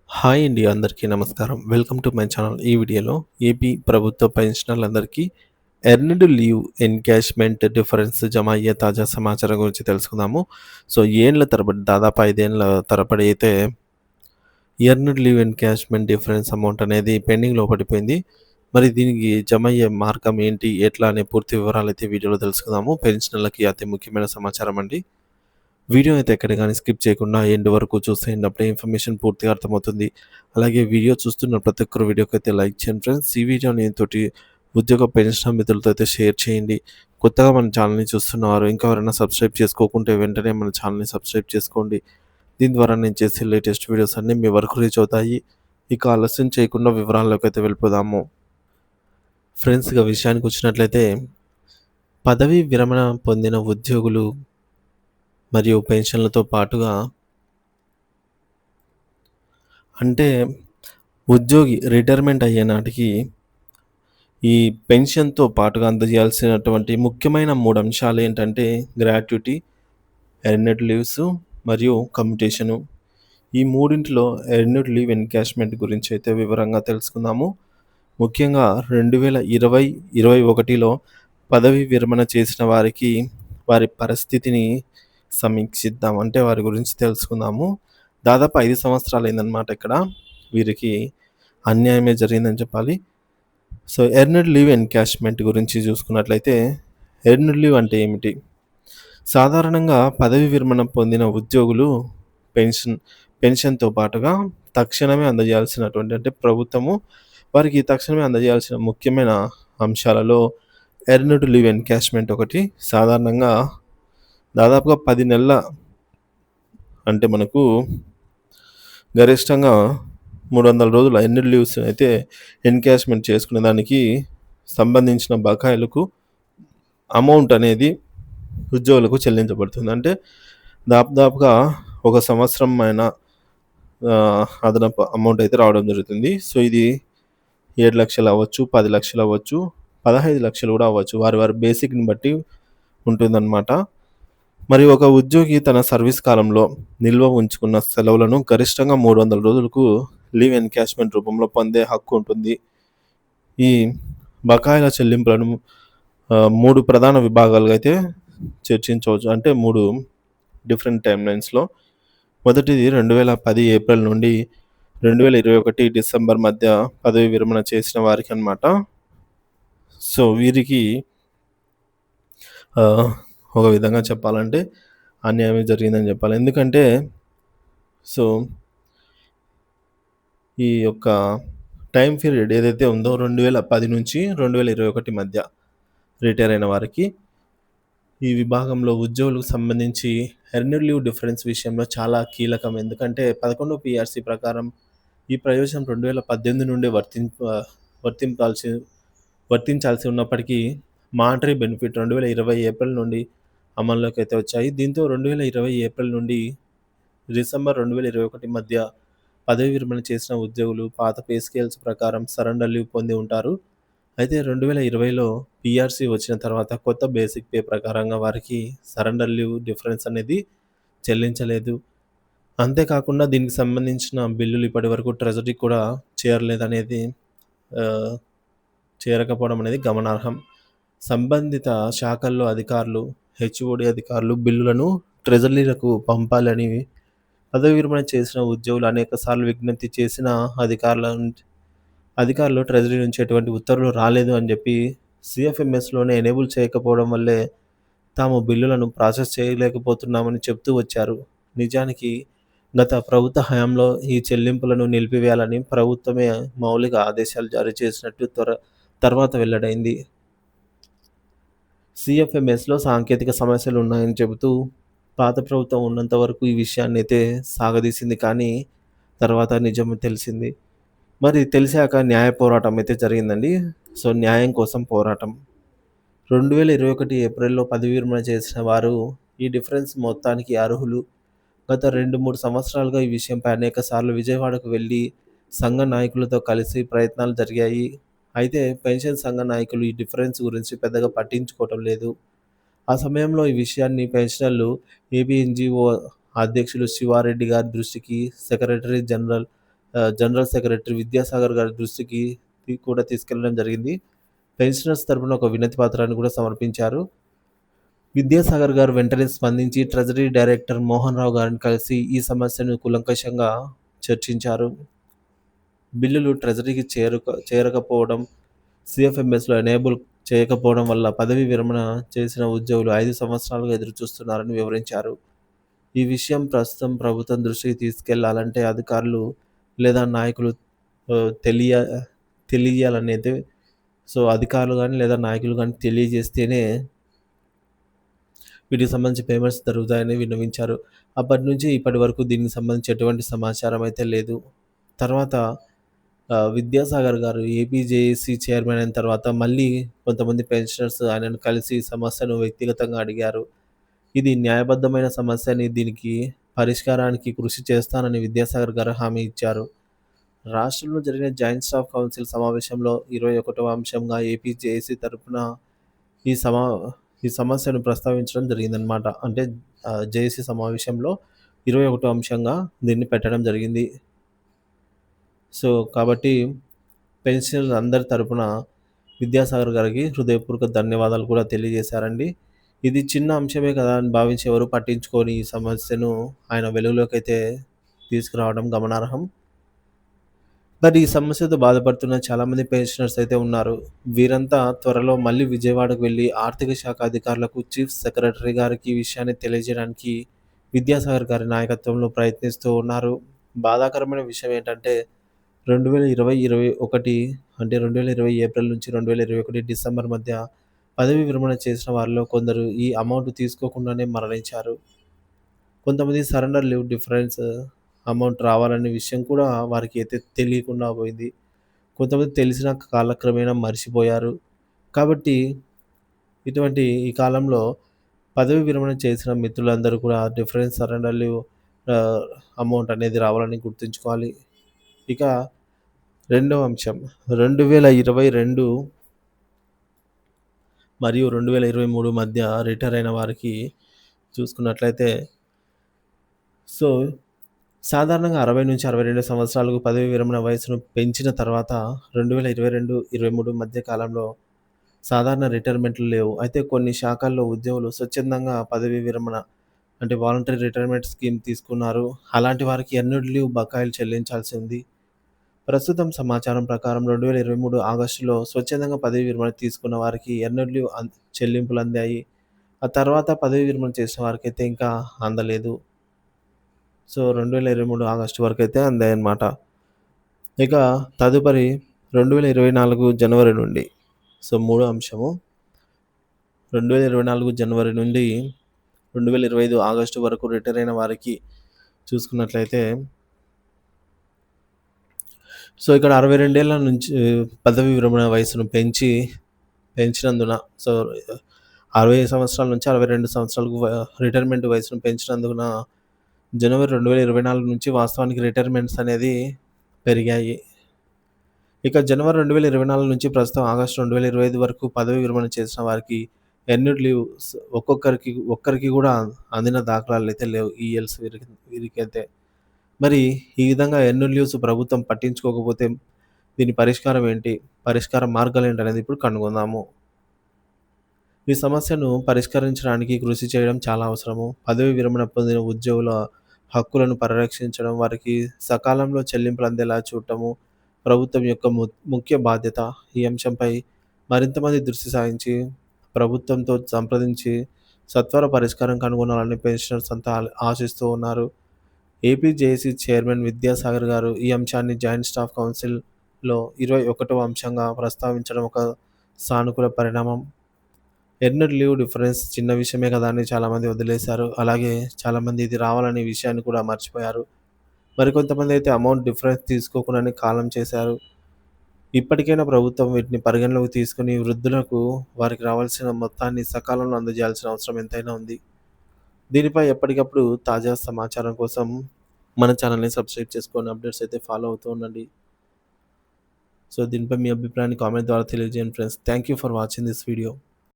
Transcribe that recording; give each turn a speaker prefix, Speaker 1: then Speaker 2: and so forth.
Speaker 1: Hi అండి. అందరికీ నమస్కారం. Welcome to my channel. ఈ వీడియోలో ఏపీ ప్రభుత్వ పెన్షనర్లందరికీ ఎర్న్డ్ లీవ్ ఎన్‌క్యాష్‌మెంట్ డిఫరెన్స్ జమ అయ్యే తాజా సమాచారం గురించి తెలుసుకుందాము. ఏండ్ల తరబడి దాదాపు 5 ఏండ్ల తరబడి అయితే earned leave encashment difference amount అనేది పెండింగ్‌లో పడిపోయింది. మరి దీనికి జమ అయ్యే మార్గం ఏంటి? ఎట్లా? అనే పూర్తి వివరాలైతే వీడియోలో తెలుసుకుందాము. పెన్షనర్లకి అతి ముఖ్యమైన సమాచారం అండి. వీడియో అయితే ఎక్కడ గాని స్కిప్ చేయకుండా ఎండ్ వరకు చూసేయండి. అప్పుడే ఇన్ఫర్మేషన్ పూర్తిగా అర్థమవుతుంది. అలాగే వీడియో చూస్తున్న ప్రతి ఒక్కరు వీడియోకైతే లైక్ చేయండి ఫ్రెండ్స్. ఈ వీడియోని తోటి ఉద్యోగ పెన్షన్ మిత్రులతో అయితే షేర్ చేయండి. కొత్తగా మన ఛానల్‌ని చూస్తున్నవారు ఇంకా ఎవరైనా సబ్స్క్రైబ్ చేసుకోకుంటే వెంటనే మన ఛానల్‌ని సబ్స్క్రైబ్ చేసుకోండి. దీని ద్వారా నేను చేసే లేటెస్ట్ వీడియోస్ అన్నీ మీ వరకు రీచ్ అవుతాయి. ఇక ఆలస్యం చేయకుండా వివరాల్లోకైతే వెళ్ళిపోదాము. ఫ్రెండ్స్ ఇక విషయానికొచ్చినట్లయితే పదవీ విరమణ పొందిన ఉద్యోగులు మరియు పెన్షన్‌లతో పాటుగా అంటే ఉద్యోగి రిటైర్మెంట్ అయ్యే నాటికి ఈ పెన్షన్‌తో పాటుగా అందజేయాల్సినటువంటి ముఖ్యమైన 3 అంశాలేంటంటే గ్రాట్యుటీ, ఎర్నడ్ లీవ్స్ మరియు కమ్యుటేషను. ఈ మూడింటిలో ఎర్నడ్ లీవ్ ఎన్‌క్యాష్‌మెంట్ గురించైతే వివరంగా తెలుసుకుందాము. ముఖ్యంగా 2020, 21లో పదవీ విరమణ చేసిన వారికి వారి పరిస్థితిని సమీక్షిద్దాం. అంటే వారి గురించి తెలుసుకుందాము. దాదాపు 5 సంవత్సరాలయిందనమాట ఇక్కడ. వీరికి అన్యాయమే జరిగిందని చెప్పాలి. ఎర్నడ్ లీవ్ ఎన్‌క్యాష్‌మెంట్ గురించి చూసుకున్నట్లయితే, ఎర్నడ్ లీవ్ అంటే ఏమిటి? సాధారణంగా పదవీ విరమణ పొందిన ఉద్యోగులు పెన్షన్ పెన్షన్‌తో పాటుగా తక్షణమే అందజేయాల్సినటువంటి అంటే ప్రభుత్వము వారికి తక్షణమే అందజేయాల్సిన ముఖ్యమైన అంశాలలో ఎర్నడ్ లీవ్ ఎన్‌క్యాష్‌మెంట్ ఒకటి. సాధారణంగా దాదాపుగా 10 నెలల అంటే మనకు గరిష్టంగా 300 రోజులు ఎర్నడ్ లీవ్స్ అయితే ఎన్‌క్యాష్‌మెంట్ చేసుకునే దానికి సంబంధించిన బకాయిలకు అమౌంట్ అనేది ఉద్యోగులకు చెల్లించబడుతుంది. అంటే దాదాపుగా ఒక సంవత్సరం అయిన అదనపు అమౌంట్ అయితే రావడం జరుగుతుంది. ఇది 7,00,000 అవ్వచ్చు, 10,00,000 అవ్వచ్చు, 15,00,000 కూడా అవ్వచ్చు. వారి బేసిక్‌ని బట్టి ఉంటుందన్నమాట. మరి ఒక ఉద్యోగి తన సర్వీస్ కాలంలో నిల్వ ఉంచుకున్న సెలవులను గరిష్టంగా 300 రోజులకు లీవ్ ఎన్‌క్యాష్‌మెంట్ రూపంలో పొందే హక్కు ఉంటుంది. ఈ బకాయిల చెల్లింపులను 3 ప్రధాన విభాగాలుగా అయితే చర్చించవచ్చు. అంటే 3 డిఫరెంట్ టైమ్‌లైన్స్‌లో. మొదటిది 2010 ఏప్రిల్ నుండి 2021 డిసెంబర్ మధ్య పదవీ విరమణ చేసిన వారికనమాట. వీరికి ఒక విధంగా చెప్పాలంటే అన్యాయమే జరిగిందని చెప్పాలి. ఎందుకంటే సో, ఈ యొక్క టైమ్ పీరియడ్ ఏదైతే ఉందో 2010 నుంచి 2021 మధ్య రిటైర్ అయిన వారికి ఈ విభాగంలో ఉద్యోగులకు సంబంధించి ఎర్నడ్ లీవ్ డిఫరెన్స్ విషయంలో చాలా కీలకం. ఎందుకంటే 11 పీఆర్సీ ప్రకారం ఈ ప్రయోజనం 2018 నుండే వర్తింపాల్సి వర్తించాల్సి ఉన్నప్పటికీ మానిటరీ బెనిఫిట్ 2020 ఏప్రిల్ నుండి అమల్లోకి అయితే వచ్చాయి. దీంతో 2020 ఏప్రిల్ నుండి డిసెంబర్ 2021 మధ్య పదవీ విరమణ చేసిన ఉద్యోగులు పాత పే స్కేల్స్ ప్రకారం సరెండర్ లీవ్ పొంది ఉంటారు. అయితే 2020లో పీఆర్సీ వచ్చిన తర్వాత కొత్త బేసిక్ పే ప్రకారంగా వారికి సరెండర్ లీవ్ డిఫరెన్స్ అనేది చెల్లించలేదు. అంతేకాకుండా దీనికి సంబంధించిన బిల్లులు ఇప్పటివరకు ట్రెజరీకి కూడా చేరలేదనేది ఆహ్, చేరకపోవడం అనేది గమనార్హం. సంబంధిత శాఖల్లో అధికారులు, హెచ్ఓడి అధికారులు బిల్లులను ట్రెజరీలకు పంపాలని పదవీ విరమణ చేసిన ఉద్యోగులు అనేక సార్లు విజ్ఞప్తి చేసినా అధికారులు ట్రెజరీ నుంచి ఎటువంటి ఉత్తర్వులు రాలేదు అని చెప్పి సీఎఫ్ఎంఎస్‌లోనే ఎనేబుల్ చేయకపోవడం వల్లే తాము బిల్లులను ప్రాసెస్ చేయలేకపోతున్నామని చెప్తూ వచ్చారు. నిజానికి గత ప్రభుత్వ హయాంలో ఈ చెల్లింపులను నిలిపివేయాలని ప్రభుత్వమే మౌలిక ఆదేశాలు జారీ చేసినట్టు తర్వాత వెల్లడైంది. సీఎఫ్ఎంఎస్‌లో సాంకేతిక సమస్యలు ఉన్నాయని చెబుతూ పాత ప్రభుత్వం ఉన్నంత వరకు ఈ విషయాన్నైతే సాగదీసింది. కానీ తర్వాత నిజం తెలిసింది. మరి తెలిసాక న్యాయ పోరాటం అయితే జరిగిందండి. న్యాయం కోసం పోరాటం. 2021 ఏప్రిల్‌లో పదవీ విరమణ చేసిన వారు ఈ డిఫరెన్స్ మొత్తానికి అర్హులు. గత 2, 3 సంవత్సరాలుగా ఈ విషయంపై అనేక సార్లు విజయవాడకు వెళ్లి సంఘ నాయకులతో కలిసి ప్రయత్నాలు జరిగాయి. అయితే పెన్షన్ సంఘ నాయకులు ఈ డిఫరెన్స్ గురించి పెద్దగా పట్టించుకోవటం లేదు. ఆ సమయంలో ఈ విషయాన్ని పెన్షనర్లు ఏబీఎన్‌జీఓ అధ్యక్షులు శివారెడ్డి గారి దృష్టికి secretary general general secretary Vidyasagar గారి దృష్టికి కూడా తీసుకెళ్లడం జరిగింది. పెన్షనర్స్ తరపున ఒక వినతి పత్రాన్ని కూడా సమర్పించారు. విద్యాసాగర్ గారు వెంటనే స్పందించి ట్రెజరీ డైరెక్టర్ మోహన్ రావు గారిని కలిసి ఈ సమస్యను కూలంకషంగా చర్చించారు. బిల్లులు ట్రెజరీకి చేరకపోవడం, సీఎఫ్ఎంఎస్‌లో ఎనేబుల్ చేయకపోవడం వల్ల పదవీ విరమణ చేసిన ఉద్యోగులు 5 సంవత్సరాలుగా ఎదురుచూస్తున్నారని వివరించారు. ఈ విషయం ప్రస్తుతం ప్రభుత్వం దృష్టికి తీసుకెళ్లాలంటే అధికారులు లేదా నాయకులు తెలియ తెలియాలనేది. సో, అధికారులు గాని లేదా నాయకులు గాని తెలియజేస్తేనే వీటికి సంబంధించి పేమెంట్స్ జరుగుతాయని విన్నవించారు. అప్పటి నుంచి ఇప్పటి వరకు దీనికి సంబంధించి ఎటువంటి సమాచారం అయితే లేదు. తర్వాత విద్యాసాగర్ గారు ఏపీ జేఏసీ చైర్మన్ అయిన తర్వాత మళ్ళీ కొంతమంది పెన్షనర్స్ ఆయనను కలిసి సమస్యను వ్యక్తిగతంగా అడిగారు. ఇది న్యాయబద్ధమైన సమస్య అని, దీనికి పరిష్కారానికి కృషి చేస్తానని విద్యాసాగర్ గారు హామీ ఇచ్చారు. రాష్ట్రంలో జరిగిన జాయింట్ స్టాఫ్ కౌన్సిల్ సమావేశంలో 21వ అంశంగా ఏపీ జేఏసీ తరపున ఈ సమా ఈ సమస్యను ప్రస్తావించడం జరిగిందనమాట. అంటే జేఏసీ సమావేశంలో 21వ అంశంగా దీన్ని పెట్టడం జరిగింది. సో, కాబట్టి పెన్షనర్స్ అందరి తరపున విద్యాసాగర్ గారికి హృదయపూర్వక ధన్యవాదాలు కూడా తెలియజేశారండి. ఇది చిన్న అంశమే కదా అని భావించి ఎవరు పట్టించుకొని ఈ సమస్యను ఆయన వెలుగులోకైతే తీసుకురావడం గమనార్హం. మరి ఈ సమస్యతో బాధపడుతున్న చాలామంది పెన్షనర్స్ అయితే ఉన్నారు. వీరంతా త్వరలో మళ్ళీ విజయవాడకు వెళ్లి ఆర్థిక శాఖ అధికారులకు, చీఫ్ సెక్రటరీ గారికి ఈ విషయాన్ని తెలియజేయడానికి విద్యాసాగర్ గారి నాయకత్వంలో ప్రయత్నిస్తూ ఉన్నారు. బాధాకరమైన విషయం ఏంటంటే 2020, 21 అంటే 2020 ఏప్రిల్ నుంచి 2021 డిసెంబర్ మధ్య పదవీ విరమణ చేసిన వారిలో కొందరు ఈ అమౌంట్ తీసుకోకుండానే మరణించారు. కొంతమంది సరెండర్ లీవ్ డిఫరెన్స్ అమౌంట్ రావాలనే విషయం కూడా వారికి అయితే తెలియకుండా పోయింది. కొంతమంది తెలిసిన కాలక్రమేణా మర్చిపోయారు. కాబట్టి ఇటువంటి ఈ కాలంలో పదవీ విరమణ చేసిన మిత్రులందరూ కూడా డిఫరెన్స్ సరెండర్ లీవ్ ఆహ్, అమౌంట్ అనేది రావాలని గుర్తుంచుకోవాలి. ఇక రెండవ అంశం 2022 మరియు 2023 మధ్య రిటైర్ అయిన వారికి చూసుకున్నట్లయితే, సో, సాధారణంగా 60-62 సంవత్సరాలకు పదవీ విరమణ వయస్సును పెంచిన తర్వాత 2022, 23 మధ్య కాలంలో సాధారణ రిటైర్మెంట్లు లేవు. అయితే కొన్ని శాఖల్లో ఉద్యోగులు స్వచ్ఛందంగా పదవీ విరమణ అంటే వాలంటరీ రిటైర్మెంట్ స్కీమ్ తీసుకున్నారు. అలాంటి వారికి ఎర్న్డ్ లీవ్ బకాయిలు చెల్లించాల్సి ఉంది. ప్రస్తుతం సమాచారం ప్రకారం 2023 ఆగస్టులో స్వచ్ఛందంగా పదవీ విరమణ తీసుకున్న వారికి ఎర్న్డ్ లీవ్ చెల్లింపులు అందాయి. ఆ తర్వాత పదవీ విరమణ చేసిన వారికైతే ఇంకా అందలేదు. సో, 2023 ఆగస్టు వరకైతే అందాయన్నమాట. ఇక తదుపరి 2024 జనవరి నుండి, సో, మూడో అంశము 2024 జనవరి నుండి 2025 ఆగస్టు వరకు రిటైర్ అయిన వారికి చూసుకున్నట్లయితే, సో, ఇక్కడ 62 ఏళ్ల నుంచి పదవీ విరమణ వయస్సును పెంచినందున, సో, 60 సంవత్సరాల నుంచి 62 సంవత్సరాలకు రిటైర్మెంట్ వయస్సును పెంచినందున జనవరి 2024 నుంచి వాస్తవానికి రిటైర్మెంట్స్ అనేది పెరిగాయి. ఇక జనవరి 2024 నుంచి ప్రస్తుతం ఆగస్టు 2025 వరకు పదవీ విరమణ చేసిన వారికి ఎర్న్డ్ లీవ్స్ ఒక్కరికి కూడా అందిన దాఖలాలైతే లేవు. ఈఎల్స్ వీరికైతే. మరి ఈ విధంగా ఎర్న్డ్ లీవ్స్ ప్రభుత్వం పట్టించుకోకపోతే దీని పరిష్కారం ఏంటి? పరిష్కార మార్గాలేంటనేది ఇప్పుడు కనుగొందాము. ఈ సమస్యను పరిష్కరించడానికి కృషి చేయడం చాలా అవసరము. పదవీ విరమణ పొందిన ఉద్యోగుల హక్కులను పరిరక్షించడం, వారికి సకాలంలో చెల్లింపులు అందేలా చూడటము ప్రభుత్వం యొక్క ముఖ్య బాధ్యత. ఈ అంశంపై మరింత మంది దృష్టి సారించి ప్రభుత్వంతో సంప్రదించి సత్వర పరిష్కారం కనుగొనాలని పెన్షనర్స్ అంతా ఆశిస్తూ ఉన్నారు. ఏపీ జేఏసీ చైర్మన్ విద్యాసాగర్ గారు ఈ అంశాన్ని జాయింట్ స్టాఫ్ కౌన్సిల్‌లో 21వ అంశంగా ప్రస్తావించడం ఒక సానుకూల పరిణామం. ఎర్న్డ్ లీవ్ డిఫరెన్స్ చిన్న విషయమే కదా అని చాలామంది వదిలేశారు. అలాగే చాలామంది ఇది రావాలనే విషయాన్ని కూడా మర్చిపోయారు. మరికొంతమంది అయితే అమౌంట్ డిఫరెన్స్ తీసుకోకుండానే కాలం చేశారు. ఇప్పటికైనా ప్రభుత్వం వీటిని పరిగణలోకి తీసుకొని వృద్ధులకు వారికి రావాల్సిన మొత్తాన్ని సకాలంలో అందజేయాల్సిన అవసరం ఎంతైనా ఉంది. దీనిపై ఎప్పటికప్పుడు తాజా సమాచారం కోసం మన ఛానల్‌ని సబ్స్క్రైబ్ చేసుకొని అప్డేట్స్ అయితే ఫాలో అవుతూ ఉండండి. సో, దీనిపై మీ అభిప్రాయాన్ని కామెంట్ ద్వారా తెలియజేయండి friends. Thank you for watching this video.